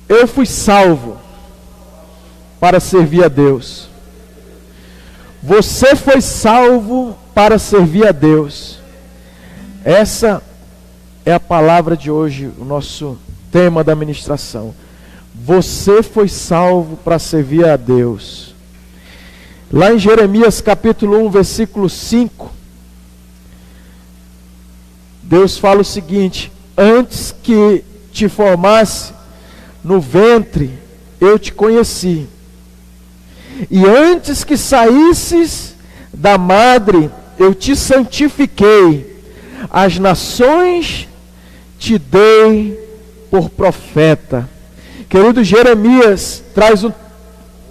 Eu fui salvo para servir a Deus. Você foi salvo para servir a Deus. Essa é a palavra de hoje, o nosso tema da ministração. Você foi salvo para servir a Deus. Lá em Jeremias capítulo 1, versículo 5, Deus fala o seguinte: antes que te formasse no ventre, eu te conheci. E antes que saísses da madre, eu te santifiquei. As nações te dei por profeta. Querido, Jeremias traz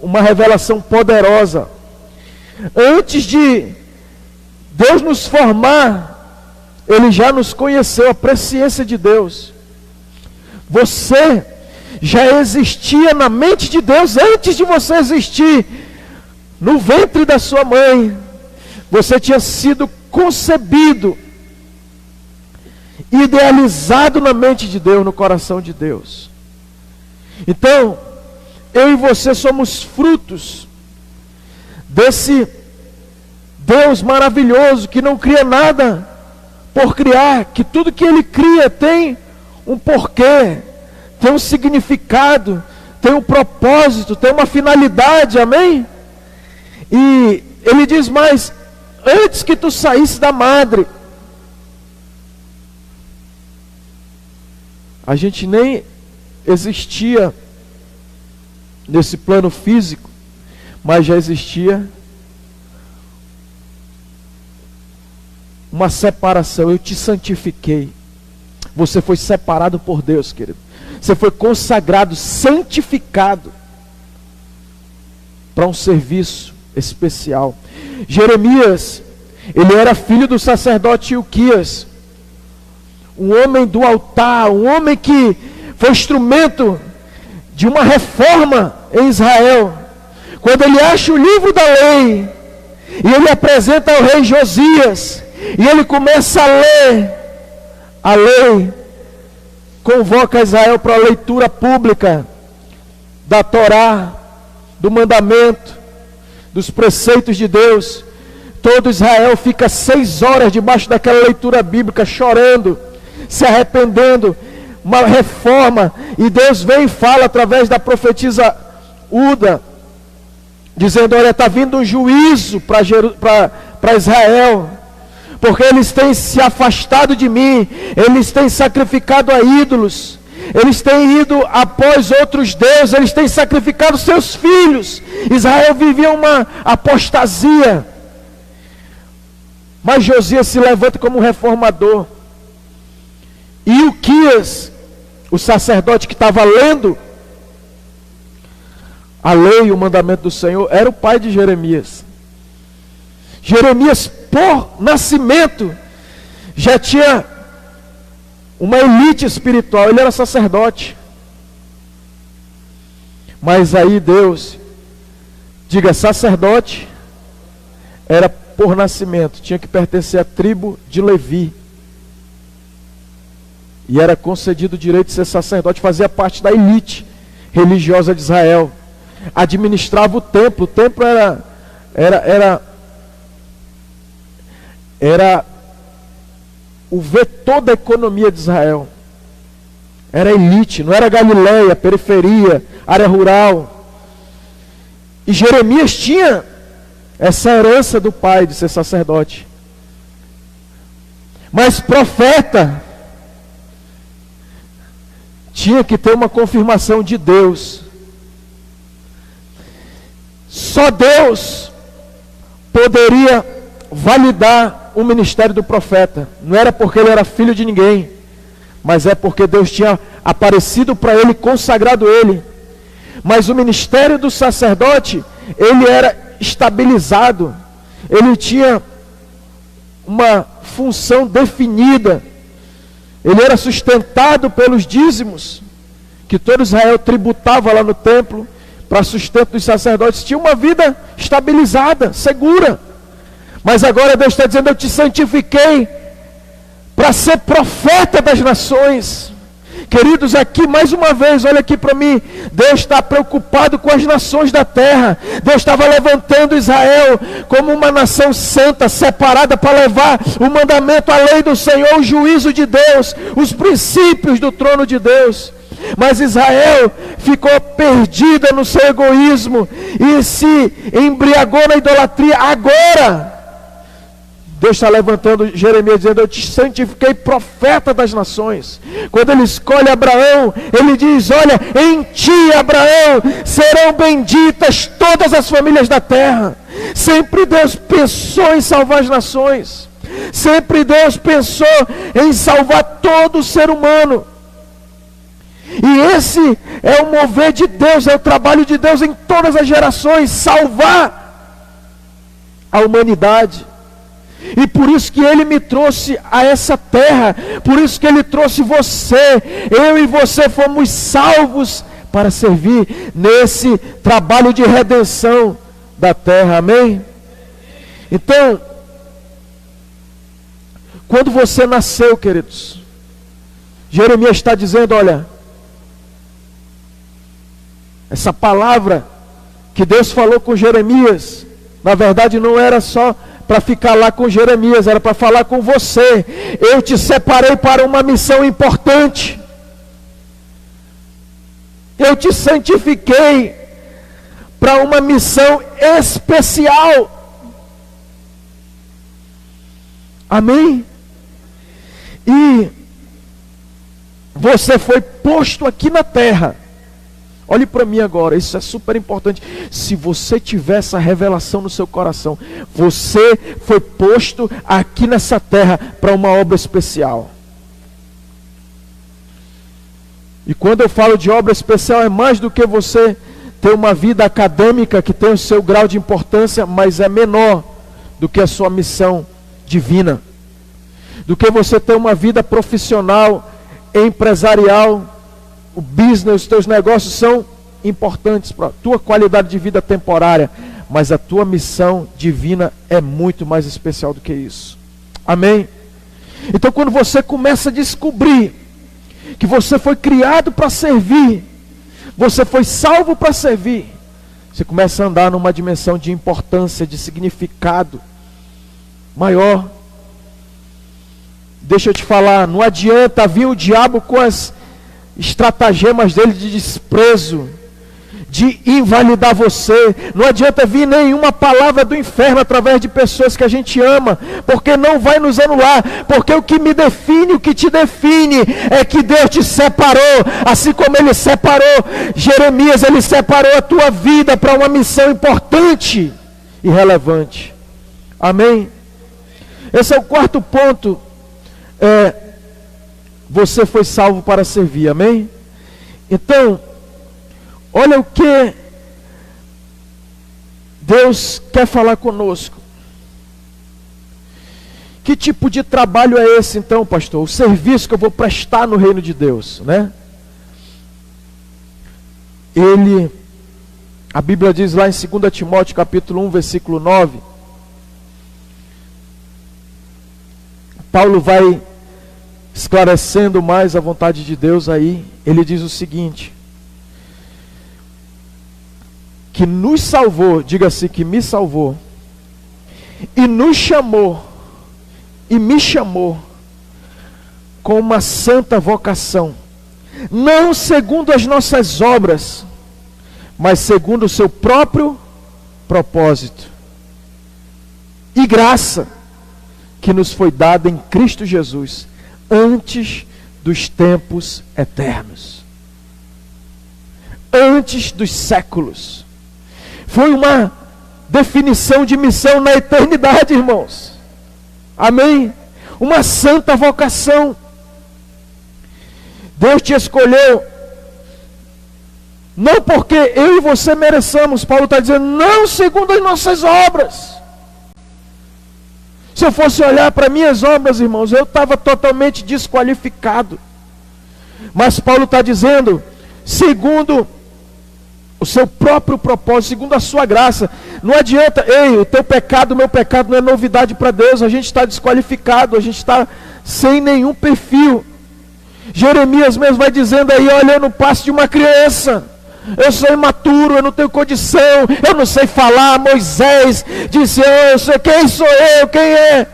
uma revelação poderosa. Antes de Deus nos formar, Ele já nos conheceu, a presciência de Deus. Você já existia na mente de Deus antes de você existir no ventre da sua mãe. Você tinha sido concebido, idealizado na mente de Deus, no coração de Deus. Então, eu e você somos frutos desse Deus maravilhoso que não cria nada por criar, que tudo que Ele cria tem um porquê, tem um significado, tem um propósito, tem uma finalidade, amém? E Ele diz mais: antes que tu saísse da madre, a gente nem existia nesse plano físico, mas já existia uma separação. Eu te santifiquei. Você foi separado por Deus, querido. Você foi consagrado, santificado para um serviço especial. Jeremias, ele era filho do sacerdote Ilquias, um homem do altar, um homem que foi instrumento de uma reforma em Israel. Quando ele acha o livro da lei, e ele apresenta ao rei Josias, e ele começa a ler a lei, convoca Israel para a leitura pública da Torá, do mandamento, dos preceitos de Deus. Todo Israel fica 6 horas debaixo daquela leitura bíblica, chorando, se arrependendo, uma reforma. E Deus vem e fala através da profetisa Uda, dizendo: olha, está vindo um juízo para Israel, porque eles têm se afastado de mim, eles têm sacrificado a ídolos, eles têm ido após outros deuses, eles têm sacrificado seus filhos. Israel vivia uma apostasia. Mas Josias se levanta como um reformador. E Ilquias, o sacerdote que estava lendo a lei e o mandamento do Senhor, era o pai de Jeremias. Jeremias, por nascimento, já tinha uma elite espiritual. Ele era sacerdote. Mas aí Deus, diga, sacerdote, era por nascimento, tinha que pertencer à tribo de Levi. E era concedido o direito de ser sacerdote, fazia parte da elite religiosa de Israel. Administrava o templo. O templo era o vetor da economia de Israel. Era elite, não era Galileia, periferia, área rural. E Jeremias tinha essa herança do pai de ser sacerdote. Mas profeta tinha que ter uma confirmação de Deus. Só Deus poderia validar o ministério do profeta. Não era porque ele era filho de ninguém, mas é porque Deus tinha aparecido para ele, consagrado ele. Mas o ministério do sacerdote, ele era estabilizado, ele tinha uma função definida. Ele era sustentado pelos dízimos que todo Israel tributava lá no templo para sustento dos sacerdotes. Tinha uma vida estabilizada, segura. Mas agora Deus está dizendo: eu te santifiquei para ser profeta das nações. Queridos, aqui mais uma vez, olha aqui para mim, Deus está preocupado com as nações da terra. Deus estava levantando Israel como uma nação santa, separada para levar o mandamento, a lei do Senhor, o juízo de Deus, os princípios do trono de Deus. Mas Israel ficou perdida no seu egoísmo e se embriagou na idolatria. Agora Deus está levantando Jeremias dizendo: eu te santifiquei profeta das nações. Quando ele escolhe Abraão, ele diz: olha, em ti, Abraão, serão benditas todas as famílias da terra. Sempre Deus pensou em salvar as nações. Sempre Deus pensou em salvar todo ser humano. E esse é o mover de Deus, é o trabalho de Deus em todas as gerações, salvar a humanidade. E por isso que Ele me trouxe a essa terra, por isso que Ele trouxe você. Eu e você fomos salvos para servir nesse trabalho de redenção da terra, amém? Então, quando você nasceu, queridos, Jeremias está dizendo: olha, essa palavra que Deus falou com Jeremias, na verdade não era só para ficar lá com Jeremias, era para falar com você. Eu te separei para uma missão importante. Eu te santifiquei para uma missão especial. Amém? E você foi posto aqui na terra. Olhe para mim agora, isso é super importante. Se você tiver essa revelação no seu coração, você foi posto aqui nessa terra para uma obra especial. E quando eu falo de obra especial, é mais do que você ter uma vida acadêmica que tem o seu grau de importância, mas é menor do que a sua missão divina. Do que você ter uma vida profissional, empresarial. O business, os teus negócios são importantes para a tua qualidade de vida temporária, mas a tua missão divina é muito mais especial do que isso. Amém? Então, quando você começa a descobrir que você foi criado para servir, você foi salvo para servir, você começa a andar numa dimensão de importância, de significado maior. Deixa eu te falar, não adianta vir o diabo com as estratagemas dele de desprezo, de invalidar você. Não adianta vir nenhuma palavra do inferno através de pessoas que a gente ama, porque não vai nos anular. Porque o que me define, o que te define é que Deus te separou, assim como Ele separou Jeremias. Ele separou a tua vida para uma missão importante e relevante. Amém? Esse é o quarto ponto. Você foi salvo para servir, amém? Então, olha o que Deus quer falar conosco. Que tipo de trabalho é esse então, pastor? O serviço que eu vou prestar no reino de Deus, né? A Bíblia diz lá em 2 Timóteo capítulo 1, versículo 9, Paulo vai esclarecendo mais a vontade de Deus aí. Ele diz o seguinte: que nos salvou, diga-se que me salvou, e nos chamou, e me chamou, com uma santa vocação, não segundo as nossas obras, mas segundo o seu próprio propósito e graça, que nos foi dada em Cristo Jesus, antes dos tempos eternos, antes dos séculos. Foi uma definição de missão na eternidade, irmãos. Amém? Uma santa vocação. Deus te escolheu, não porque eu e você mereçamos. Paulo está dizendo, não segundo as nossas obras. Se eu fosse olhar para minhas obras, irmãos, eu estava totalmente desqualificado. Mas Paulo está dizendo, segundo o seu próprio propósito, segundo a sua graça. Não adianta, o teu pecado, o meu pecado não é novidade para Deus. A gente está desqualificado, a gente está sem nenhum perfil. Jeremias mesmo vai dizendo aí: olha, eu não passo de uma criança, eu sou imaturo, eu não tenho condição, eu não sei falar. Moisés disse: eu sei quem sou eu, quem é?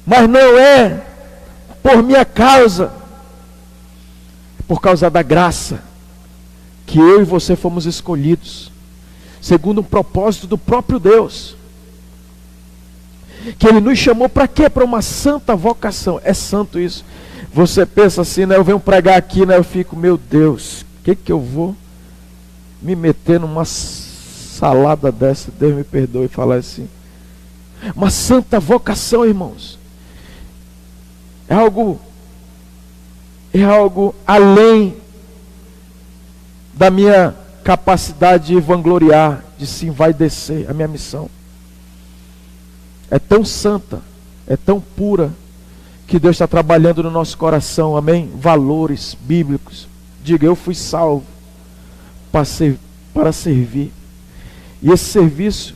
Mas não é por minha causa, é por causa da graça que eu e você fomos escolhidos, segundo um propósito do próprio Deus, que Ele nos chamou para quê? Para uma santa vocação. É santo isso. Você pensa assim, né? Eu venho pregar aqui, né? Eu fico, meu Deus, que eu vou me meter numa salada dessa? Deus me perdoe falar assim. Uma santa vocação, irmãos, é algo além da minha capacidade de vangloriar, de se envaidecer. A minha missão é tão santa, é tão pura, que Deus está trabalhando no nosso coração, amém? Valores bíblicos. Diga: eu fui salvo para servir. E esse serviço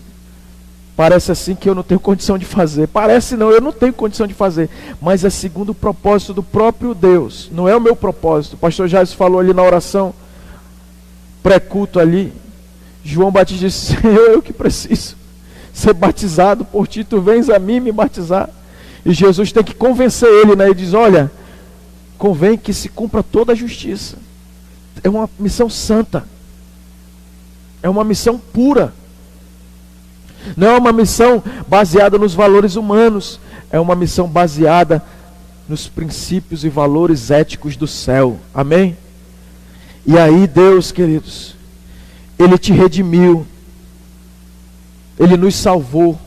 parece assim que eu não tenho condição de fazer. Parece não, eu não tenho condição de fazer. Mas é segundo o propósito do próprio Deus. Não é o meu propósito. O pastor Jair falou ali na oração pré-culto ali. João Batista disse: Senhor, eu que preciso ser batizado por ti, tu vens a mim me batizar. E Jesus tem que convencer ele, né? Ele diz: olha, convém que se cumpra toda a justiça. É uma missão santa, é uma missão pura, não é uma missão baseada nos valores humanos, é uma missão baseada nos princípios e valores éticos do céu, amém? E aí Deus, queridos, Ele te redimiu, Ele nos salvou,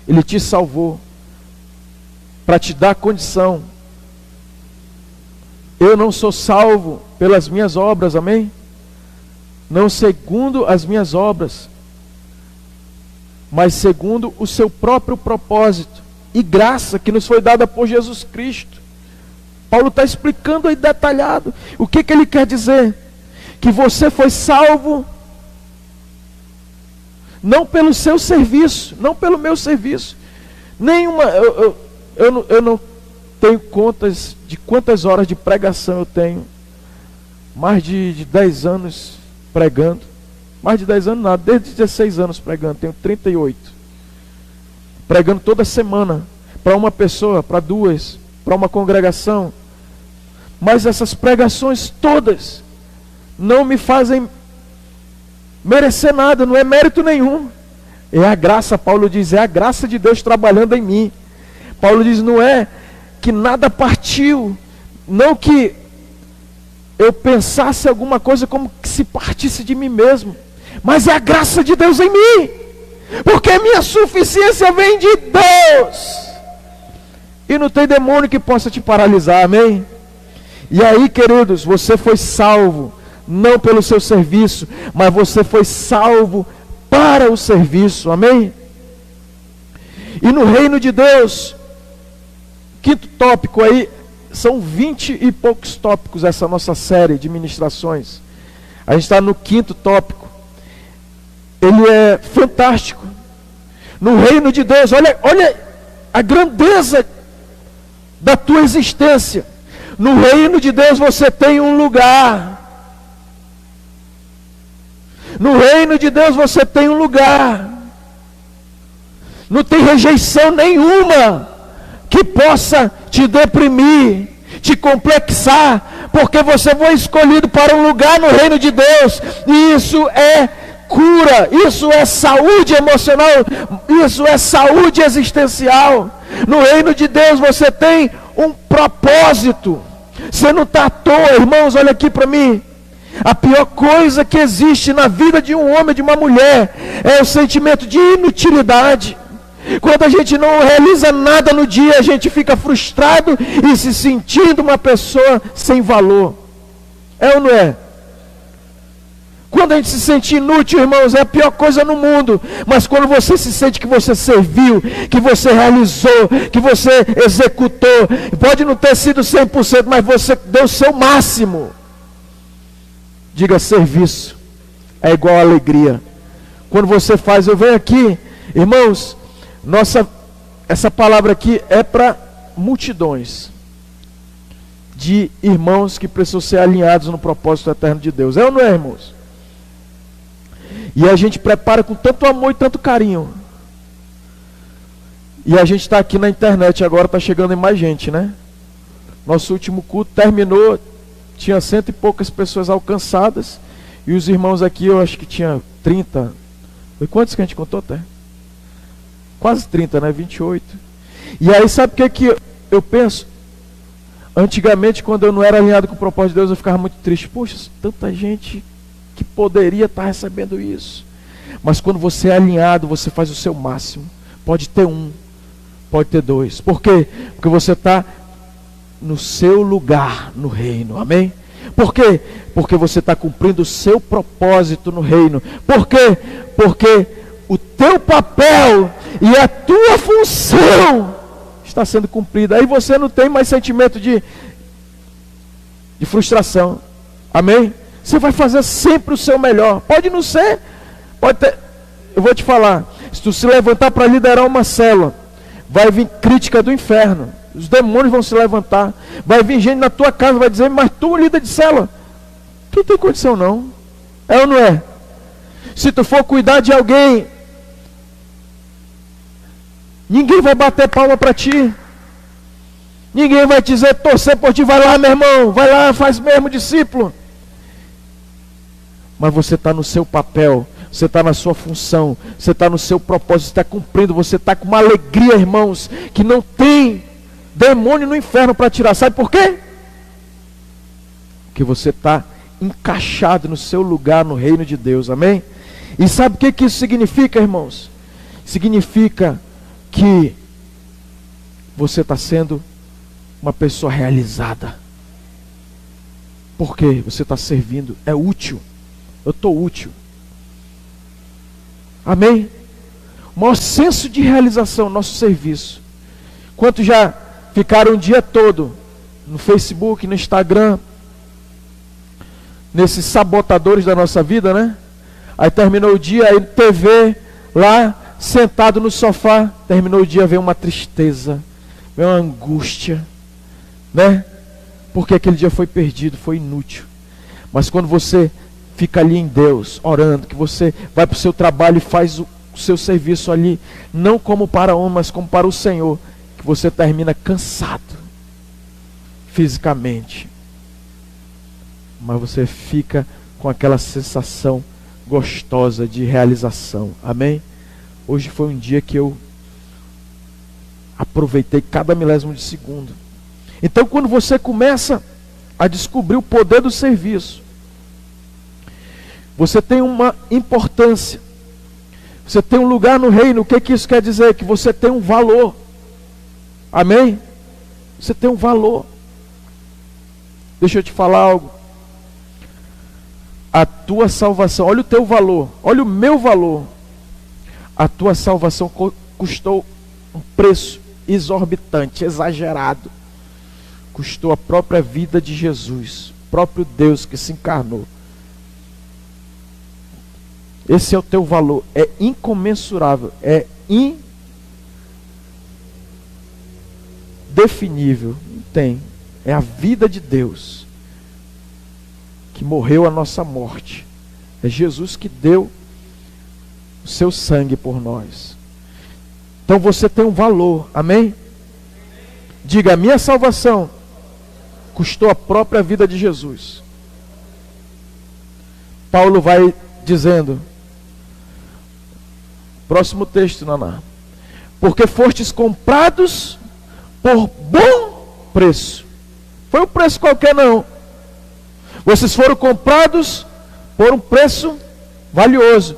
Ele te salvou, para te dar condição. Eu não sou salvo pelas minhas obras, amém? Não segundo as minhas obras, mas segundo o seu próprio propósito e graça que nos foi dada por Jesus Cristo. Paulo está explicando aí detalhado. O que ele quer dizer? Que você foi salvo não pelo seu serviço, não pelo meu serviço. Eu não tenho contas de quantas horas de pregação eu tenho. Mais de 10 anos pregando. Mais de 10 anos nada, desde 16 anos pregando, tenho 38. Pregando toda semana, para uma pessoa, para duas, para uma congregação. Mas essas pregações todas não me fazem merecer nada, não é mérito nenhum. É a graça, Paulo diz, é a graça de Deus trabalhando em mim. Paulo diz: não é que nada partiu, não que eu pensasse alguma coisa como que se partisse de mim mesmo, mas é a graça de Deus em mim, porque a minha suficiência vem de Deus, e não tem demônio que possa te paralisar, amém? E aí, queridos, você foi salvo, não pelo seu serviço, mas você foi salvo para o serviço, amém? E no reino de Deus, quinto tópico aí, são 20 e poucos tópicos essa nossa série de ministrações. A gente está no quinto tópico. Ele é fantástico. No reino de Deus, olha a grandeza da tua existência. No reino de Deus você tem um lugar. No reino de Deus você tem um lugar. Não tem rejeição nenhuma que possa te deprimir, te complexar, porque você foi escolhido para um lugar no reino de Deus, e isso é cura, isso é saúde emocional, isso é saúde existencial. No reino de Deus você tem um propósito, você não está à toa, irmãos. Olha aqui para mim, a pior coisa que existe na vida de um homem, de uma mulher, é o sentimento de inutilidade. Quando a gente não realiza nada no dia, a gente fica frustrado e se sentindo uma pessoa sem valor. É ou não é? Quando a gente se sente inútil, irmãos, é a pior coisa no mundo. Mas quando você se sente que você serviu, que você realizou, que você executou, pode não ter sido 100%, mas você deu o seu máximo. Diga: serviço é igual a alegria. Quando você faz, eu venho aqui, irmãos, essa palavra aqui é para multidões. de irmãos que precisam ser alinhados no propósito eterno de Deus. É ou não é, irmãos? E a gente prepara com tanto amor e tanto carinho. E a gente está aqui na internet agora, está chegando em mais gente, né? Nosso último culto terminou, tinha 100 e poucas pessoas alcançadas. E os irmãos aqui, eu acho que tinha 30. Foi quantos que a gente contou até? Quase 30, né? 28. E aí sabe o que eu penso? Antigamente, quando eu não era alinhado com o propósito de Deus, eu ficava muito triste. Poxa, tanta gente que poderia estar recebendo isso. Mas quando você é alinhado, você faz o seu máximo. Pode ter um, pode ter dois. Por quê? Porque você está no seu lugar no reino. Amém? Por quê? Porque você está cumprindo o seu propósito no reino. Por quê? Porque o teu papel e a tua função está sendo cumprida. Aí você não tem mais sentimento de frustração. Amém? Você vai fazer sempre o seu melhor. Pode não ser, pode ter. Eu vou te falar, se tu se levantar para liderar uma célula, vai vir crítica do inferno. Os demônios vão se levantar. Vai vir gente na tua casa, vai dizer, mas tu líder de célula, tu não tem condição não. É ou não é? Se tu for cuidar de alguém, ninguém vai bater palma para ti. Ninguém vai dizer, torcer por ti, vai lá meu irmão, vai lá, faz mesmo discípulo. Mas você está no seu papel, você está na sua função, você está no seu propósito, você está cumprindo, você está com uma alegria, irmãos, que não tem demônio no inferno para tirar. Sabe por quê? Porque você está encaixado no seu lugar no reino de Deus, amém? E sabe o que isso significa, irmãos? Significa que você está sendo uma pessoa realizada. Por quê? Você está servindo, é útil. Eu estou útil. Amém? O maior senso de realização, nosso serviço. Quantos já ficaram o dia todo no Facebook, no Instagram, nesses sabotadores da nossa vida, né? Aí terminou o dia, aí TV, lá, sentado no sofá, terminou o dia, veio uma tristeza, veio uma angústia, né? Porque aquele dia foi perdido, foi inútil. Mas quando você fica ali em Deus, orando, que você vai para o seu trabalho e faz o seu serviço ali, não como para homem, mas como para o Senhor, que você termina cansado, fisicamente, mas você fica com aquela sensação gostosa de realização, amém? Hoje foi um dia que eu aproveitei cada milésimo de segundo. Então quando você começa a descobrir o poder do serviço, você tem uma importância, você tem um lugar no reino. O que isso quer dizer? Que você tem um valor, amém? Você tem um valor. Deixa eu te falar algo. A tua salvação, olha o teu valor, olha o meu valor. A tua salvação custou um preço exorbitante, exagerado. Custou a própria vida de Jesus, o próprio Deus que se encarnou. Esse é o teu valor, é incomensurável, é indefinível, não tem. É a vida de Deus que morreu a nossa morte. É Jesus que deu o seu sangue por nós. Então você tem um valor, amém? Diga, a minha salvação custou a própria vida de Jesus. Paulo vai dizendo, próximo texto, Naná, porque fostes comprados por bom preço. Foi um preço qualquer não. Vocês foram comprados por um preço valioso.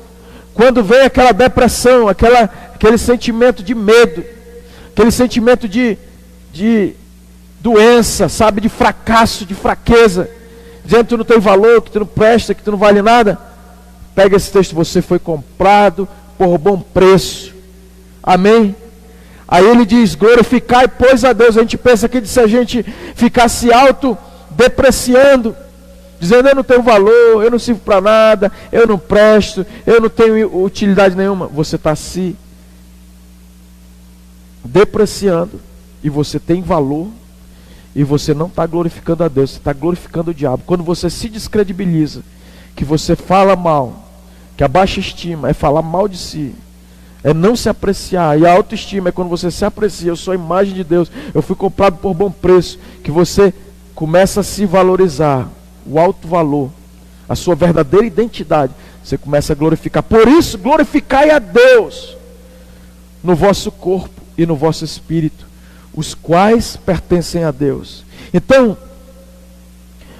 Quando vem aquela depressão, aquele sentimento de medo, aquele sentimento de doença, sabe, de fracasso, de fraqueza, dizendo que tu não tem valor, que tu não presta, que tu não vale nada, pega esse texto, você foi comprado por bom preço, amém? Aí ele diz, glorificai pois a Deus. A gente pensa que se a gente ficar se autodepreciando, dizendo eu não tenho valor, eu não sirvo para nada, eu não presto, eu não tenho utilidade nenhuma, você está se depreciando, e você tem valor, e você não está glorificando a Deus, você está glorificando o diabo. Quando você se descredibiliza, que você fala mal, que a baixa estima é falar mal de si, é não se apreciar. E a autoestima é quando você se aprecia. Eu sou a imagem de Deus, eu fui comprado por bom preço. Que você começa a se valorizar, o alto valor, a sua verdadeira identidade. Você começa a glorificar. Por isso, glorificai a Deus no vosso corpo e no vosso espírito, os quais pertencem a Deus. Então,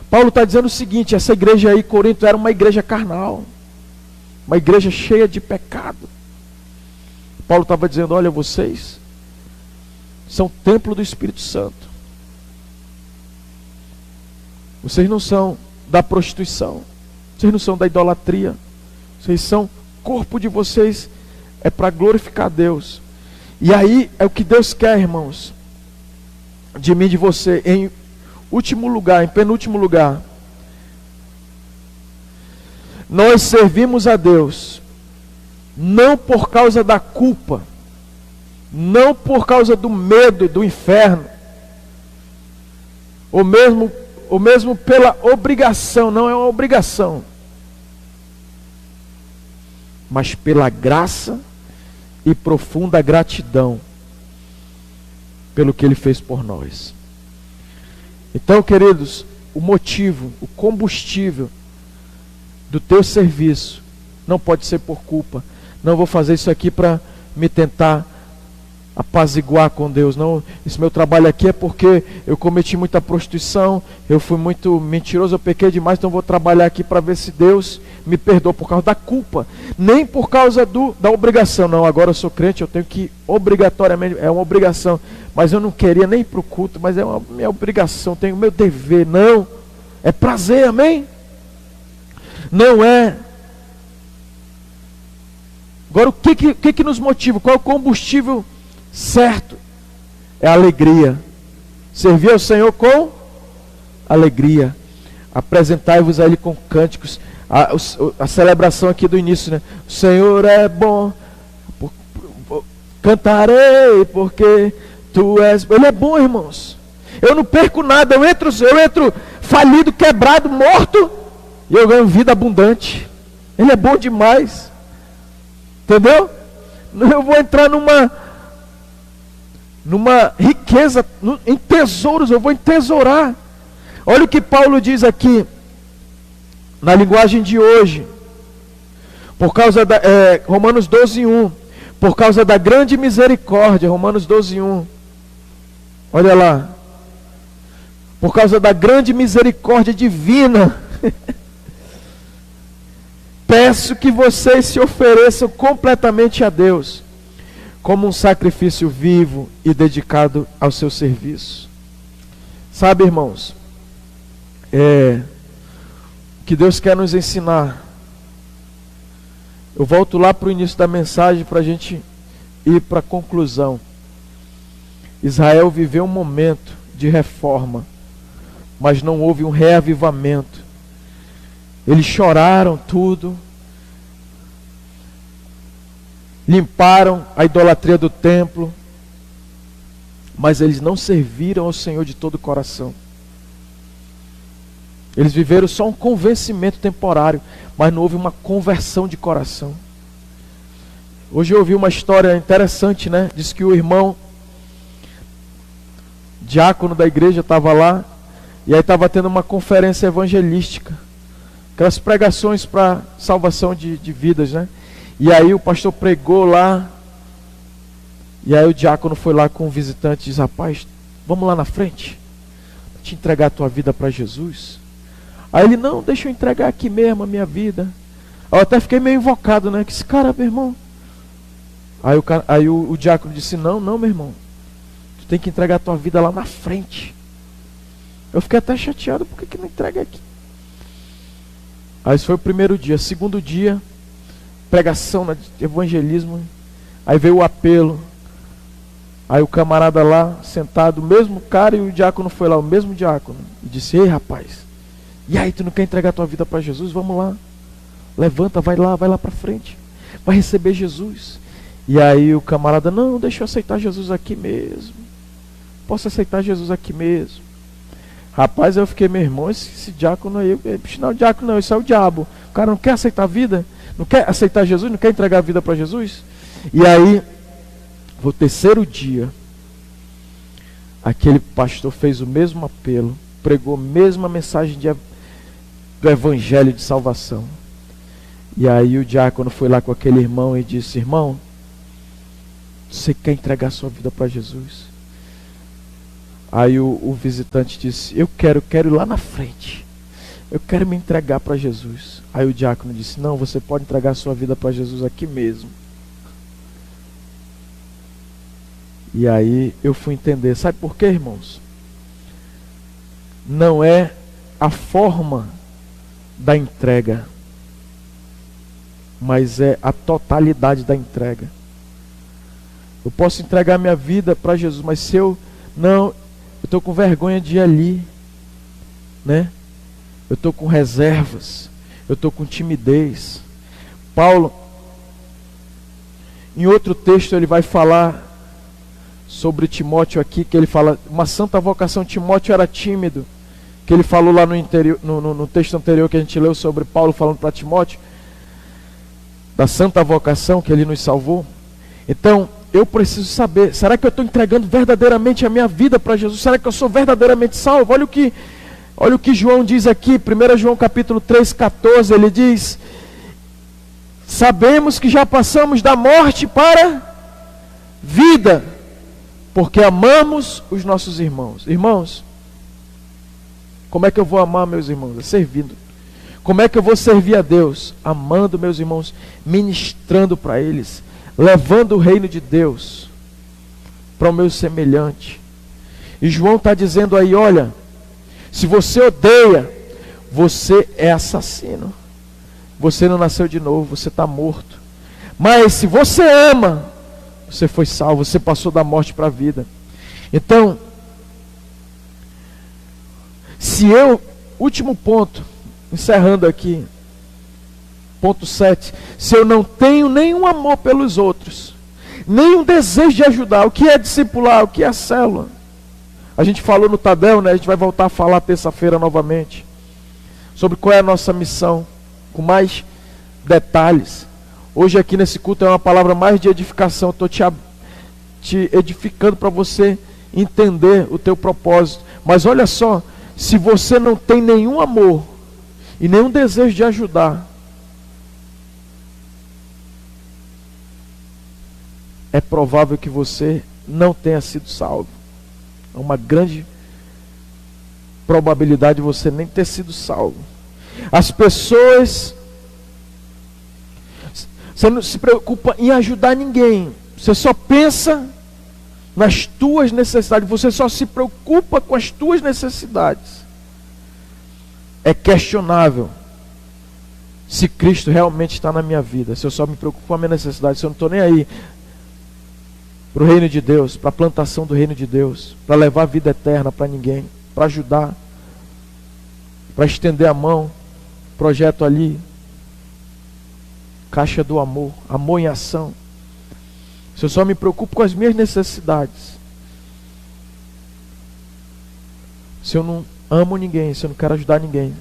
Paulo está dizendo o seguinte: essa igreja aí, Corinto, era uma igreja carnal, uma igreja cheia de pecado. Paulo estava dizendo: olha, vocês são templo do Espírito Santo. Vocês não são da prostituição, vocês não são da idolatria, vocês são, corpo de vocês é para glorificar a Deus. E aí é o que Deus quer, irmãos, de mim e de você. Em último lugar, em penúltimo lugar, nós servimos a Deus não por causa da culpa, não por causa do medo do inferno, ou mesmo pela obrigação. Não é uma obrigação, mas pela graça e profunda gratidão pelo que Ele fez por nós. Então, queridos, o motivo, o combustível do teu serviço não pode ser por culpa. Não vou fazer isso aqui para me tentar apaziguar com Deus. Não, esse meu trabalho aqui é porque eu cometi muita prostituição, eu fui muito mentiroso, eu pequei demais, então vou trabalhar aqui para ver se Deus me perdoa, por causa da culpa, nem por causa da obrigação. Não, agora eu sou crente, eu tenho que obrigatoriamente, é uma obrigação, mas eu não queria nem ir para o culto, mas é uma minha obrigação, tenho o meu dever. Não, é prazer, amém? Não é. Agora, o que nos motiva? Qual é o combustível certo? É a alegria. Servir ao Senhor com alegria. Apresentai-vos a Ele com cânticos. A celebração aqui do início, né? O Senhor é bom, cantarei porque Tu és. Ele é bom, irmãos. Eu não perco nada, eu entro falido, quebrado, morto, e eu ganho vida abundante. Ele é bom demais. Entendeu? Eu vou entrar numa riqueza, em tesouros, eu vou entesourar. Olha o que Paulo diz aqui, na linguagem de hoje, por causa da, Romanos 12:1, por causa da grande misericórdia, Romanos 12:1, olha lá, por causa da grande misericórdia divina, peço que vocês se ofereçam completamente a Deus, como um sacrifício vivo e dedicado ao seu serviço. Sabe, irmãos, o que Deus quer nos ensinar. Eu volto lá para o início da mensagem para a gente ir para a conclusão. Israel viveu um momento de reforma, mas não houve um reavivamento. Eles choraram tudo, limparam a idolatria do templo, mas eles não serviram ao Senhor de todo o coração. Eles viveram só um convencimento temporário, mas não houve uma conversão de coração. Hoje eu ouvi uma história interessante, né? Diz que o irmão diácono da igreja estava lá, e aí estava tendo uma conferência evangelística, aquelas pregações para salvação de vidas, né? E aí o pastor pregou lá, e aí o diácono foi lá com o visitante e diz: rapaz, vamos lá na frente, te entregar a tua vida para Jesus. Aí ele: não, deixa eu entregar aqui mesmo a minha vida. Eu até fiquei meio invocado, né? Que esse cara, meu irmão. Aí o diácono disse: não, meu irmão, tu tem que entregar a tua vida lá na frente. Eu fiquei até chateado, por que não entrega aqui? Aí esse foi o primeiro dia. Segundo dia, pregação, né, de evangelismo. Aí veio o apelo. Aí o camarada lá, sentado, o mesmo cara, e o diácono foi lá, o mesmo diácono, e disse: ei, rapaz, e aí, tu não quer entregar a tua vida para Jesus? Vamos lá, levanta, vai lá para frente, vai receber Jesus. E aí o camarada: não, deixa eu aceitar Jesus aqui mesmo, posso aceitar Jesus aqui mesmo. Rapaz, eu fiquei, meu irmão, esse diácono aí, bicho, não é o diácono não, isso é o diabo. O cara não quer aceitar a vida, não quer aceitar Jesus, não quer entregar a vida para Jesus. E aí, no terceiro dia, aquele pastor fez o mesmo apelo, pregou a mesma mensagem do evangelho de salvação. E aí o diácono foi lá com aquele irmão e disse: irmão, você quer entregar sua vida para Jesus? Aí o visitante disse: eu quero ir lá na frente, eu quero me entregar para Jesus. Aí o diácono disse: não, você pode entregar sua vida para Jesus aqui mesmo. E aí eu fui entender, sabe por quê, irmãos? Não é a forma da entrega, mas é a totalidade da entrega. Eu posso entregar minha vida para Jesus, mas se eu estou com vergonha de ir ali, né? Eu estou com reservas, eu estou com timidez. Paulo, em outro texto, ele vai falar sobre Timóteo aqui, que ele fala, uma santa vocação. Timóteo era tímido, que ele falou lá no texto anterior que a gente leu sobre Paulo falando para Timóteo, da santa vocação que ele nos salvou. Então, eu preciso saber, será que eu estou entregando verdadeiramente a minha vida para Jesus? Será que eu sou verdadeiramente salvo? Olha o que João diz aqui, 1 João capítulo 3,14, ele diz: sabemos que já passamos da morte para vida, porque amamos os nossos irmãos. Irmãos, como é que eu vou amar meus irmãos? É servindo. Como é que eu vou servir a Deus? Amando meus irmãos, ministrando para eles, levando o reino de Deus para o meu semelhante. E João está dizendo aí, olha, se você odeia, você é assassino. Você não nasceu de novo, você está morto. Mas se você ama, você foi salvo, você passou da morte para a vida. Então, último ponto, encerrando aqui, ponto 7, se eu não tenho nenhum amor pelos outros, nenhum desejo de ajudar, o que é discipular, o que é célula? A gente falou no Tadel, né? A gente vai voltar a falar terça-feira novamente, sobre qual é a nossa missão, com mais detalhes. Hoje aqui nesse culto é uma palavra mais de edificação, estou te edificando para você entender o teu propósito. Mas olha só, se você não tem nenhum amor e nenhum desejo de ajudar, é provável que você não tenha sido salvo. É uma grande probabilidade de você nem ter sido salvo. As pessoas, você não se preocupa em ajudar ninguém, você só pensa nas tuas necessidades, você só se preocupa com as tuas necessidades. É questionável se Cristo realmente está na minha vida, se eu só me preocupo com a minha necessidade, se eu não estou nem aí para o reino de Deus, para a plantação do reino de Deus, para levar a vida eterna para ninguém, para ajudar, para estender a mão, projeto ali, caixa do amor, amor em ação. Se eu só me preocupo com as minhas necessidades, se eu não amo ninguém, se eu não quero ajudar ninguém,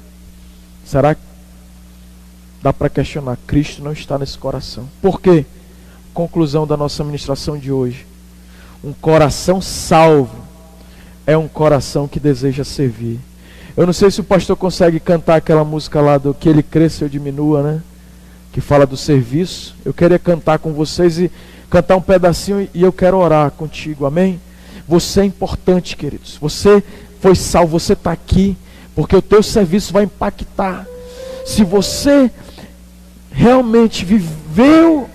será que dá para questionar? Cristo não está nesse coração. Por quê? Conclusão da nossa ministração de hoje: um coração salvo é um coração que deseja servir. Eu não sei se o pastor consegue cantar aquela música lá do Que Ele Cresça Eu Diminua, né? Que fala do serviço. Eu queria cantar com vocês e cantar um pedacinho, e eu quero orar contigo, amém? Você é importante, queridos. Você foi salvo, você está aqui porque o teu serviço vai impactar. Se você realmente viveu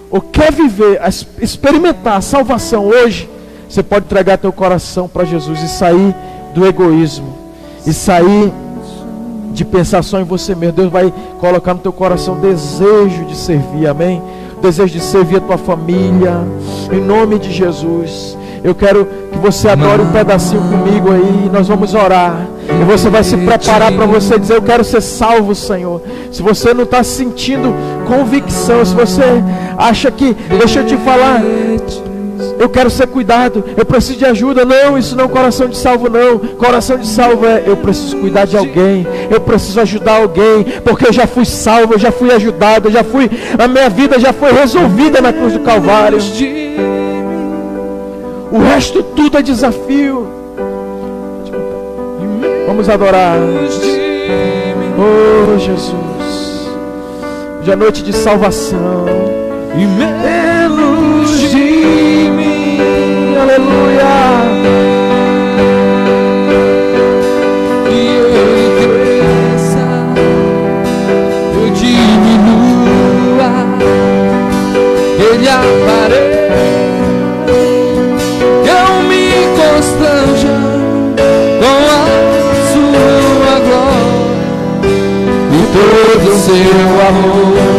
ou quer viver, experimentar a salvação hoje, você pode entregar teu coração para Jesus e sair do egoísmo, e sair de pensar só em você mesmo. Deus vai colocar no teu coração desejo de servir, amém? Desejo de servir a tua família, em nome de Jesus. Eu quero que você adore um pedacinho comigo aí, nós vamos orar, e você vai se preparar para você dizer: eu quero ser salvo, Senhor. Se você não está sentindo convicção, se você acha que, deixa eu te falar, Eu quero ser cuidado, eu preciso de ajuda. Não, isso não é um coração de salvo, não. Coração de salvo é: eu preciso cuidar de alguém, eu preciso ajudar alguém, porque eu já fui salvo, eu já fui ajudado, a minha vida já foi resolvida na cruz do Calvário. O resto tudo é desafio. Vamos adorar. Oh Jesus, hoje é noite de salvação. E menos de mim, aleluia. E eu cresça, eu diminua, ele apareça, eu me constranja com a sua glória e todo o seu amor.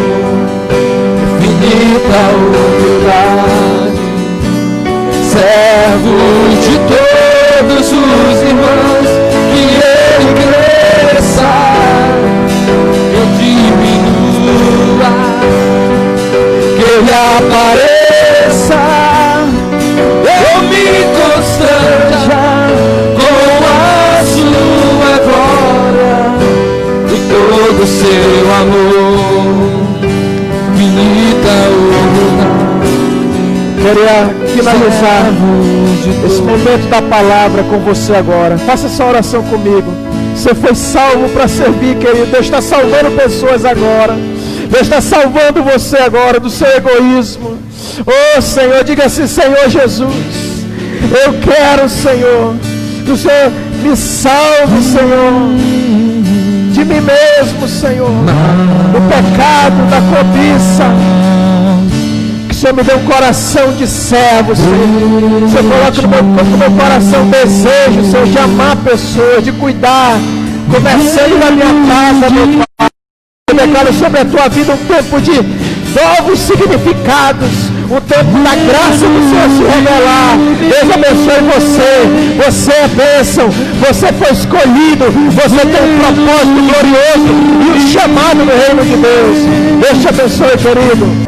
Infinita humildade, servo de todos os irmãos, que ele cresça, eu diminua, que ele apareça, eu me constranja com a sua glória e todo o seu amor. Queria finalizar esse momento da palavra com você agora. Faça essa oração comigo. Você foi salvo para servir, querido. Deus está salvando pessoas agora. Deus está salvando você agora do seu egoísmo. Oh Senhor, diga assim: Senhor Jesus, eu quero, Senhor, que o Senhor me salve, Senhor, de mim mesmo, Senhor, do pecado, da cobiça. Que o Senhor me dê um coração de servo, Senhor. O Senhor coloca no meu coração desejo, Senhor, de amar pessoas, de cuidar, começando na minha casa, meu Pai. Eu declaro sobre a tua vida um tempo de novos significados, o tempo da graça do Senhor se revelar. Deus abençoe você. Você é bênção, você foi escolhido, você tem um propósito glorioso e um chamado no reino de Deus. Deus te abençoe, querido.